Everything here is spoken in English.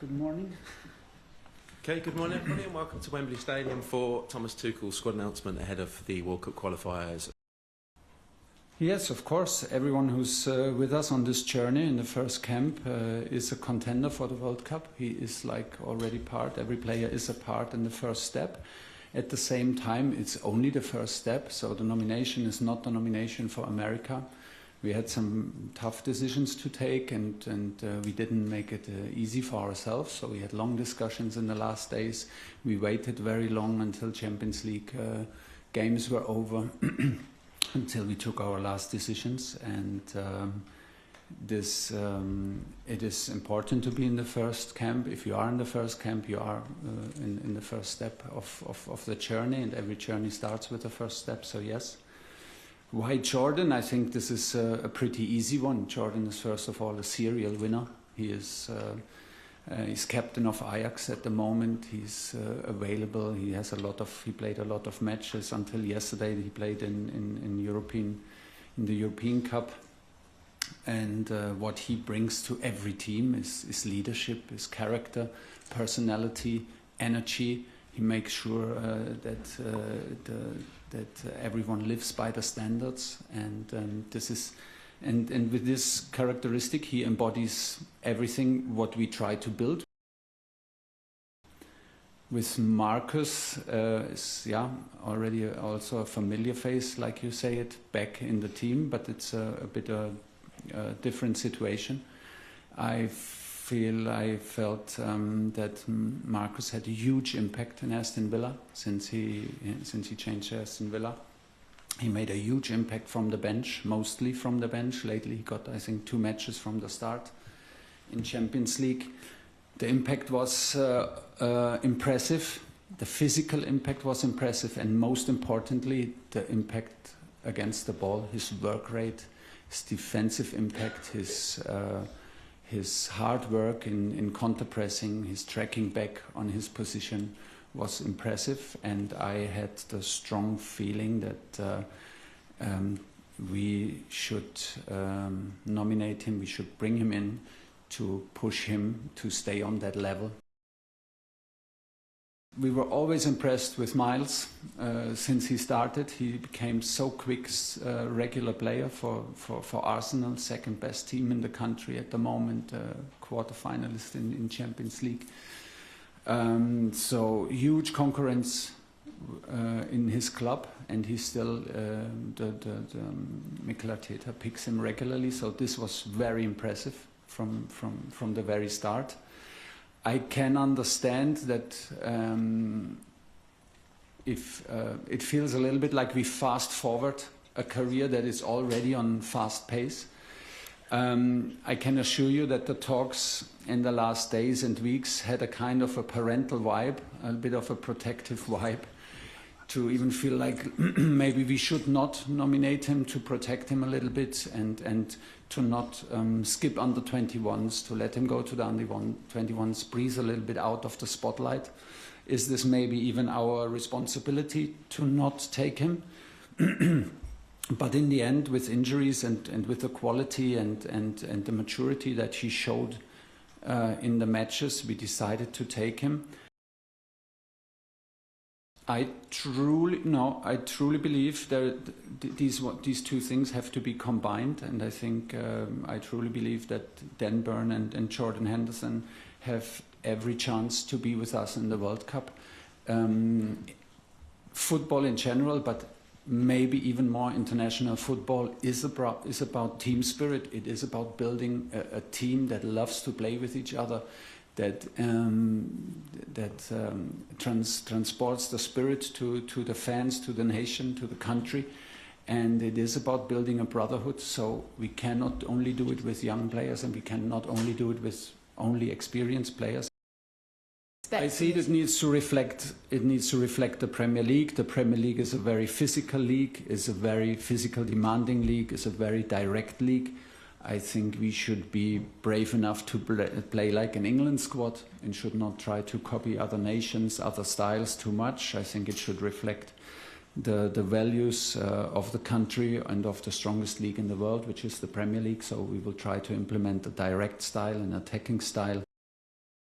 Good morning. Okay, good morning everybody and welcome to Wembley Stadium for Thomas Tuchel's squad announcement ahead of the World Cup Qualifiers. Yes, of course, everyone who's with us on this journey in the first camp is a contender for the World Cup. He is like already part, every player is a part in the first step. At the same time, it's only the first step, so the nomination is not the nomination for America. We had some tough decisions to take and we didn't make it easy for ourselves, so we had long discussions in the last days. We waited very long until Champions League games were over until we took our last decisions, and it is important to be in the first camp. If you are in the first camp, you are in the first step of the journey, and every journey starts with the first step, so yes. Why Jordan? I think this is a pretty easy one. Jordan is first of all a serial winner. He is he's captain of Ajax at the moment. He's available. He played a lot of matches until yesterday. He played in the European Cup. And what he brings to every team is leadership, is character, personality, energy. He makes sure that everyone lives by the standards, and with this characteristic, he embodies everything what we try to build. With Marcus, already also a familiar face, like you say it, back in the team, but it's a bit a different situation. I felt that Marcus had a huge impact in Aston Villa since he changed to Aston Villa. He made a huge impact from the bench, mostly from the bench. Lately he got, I think, 2 matches from the start in Champions League. The impact was impressive. The physical impact was impressive, and most importantly, the impact against the ball, his work rate, his defensive impact, his hard work in counter-pressing, his tracking back on his position was impressive, and I had the strong feeling that we should nominate him, we should bring him in to push him to stay on that level. We were always impressed with Miles. Since he started, he became so quick, regular player for Arsenal, second best team in the country at the moment, quarter-finalist in Champions League. So huge concurrence in his club, and he still, Mikel Arteta picks him regularly, so this was very impressive from the very start. I can understand that if it feels a little bit like we fast forward a career that is already on fast pace. I can assure you that the talks in the last days and weeks had a kind of a parental vibe, a bit of a protective vibe, to even feel like maybe we should not nominate him, to protect him a little bit, and to not skip under 21s, to let him go to the under 21s, breathe a little bit out of the spotlight. Is this maybe even our responsibility to not take him? But in the end, with injuries and with the quality and the maturity that he showed in the matches, we decided to take him. I truly believe that these two things have to be combined, and I think I truly believe that Dan Burn and Jordan Henderson have every chance to be with us in the World Cup. Football in general, but maybe even more international football, is about team spirit. It is about building a team that loves to play with each other, that transports the spirit to the fans, to the nation, to the country, and it is about building a brotherhood. So we cannot only do it with young players, and we cannot only do it with only experienced players. I see it needs to reflect the Premier League. The Premier League is a very physical league, is a very physical demanding league, is a very direct league. I think we should be brave enough to play like an England squad and should not try to copy other nations, other styles too much. I think it should reflect the values of the country and of the strongest league in the world, which is the Premier League. So we will try to implement a direct style, an attacking style.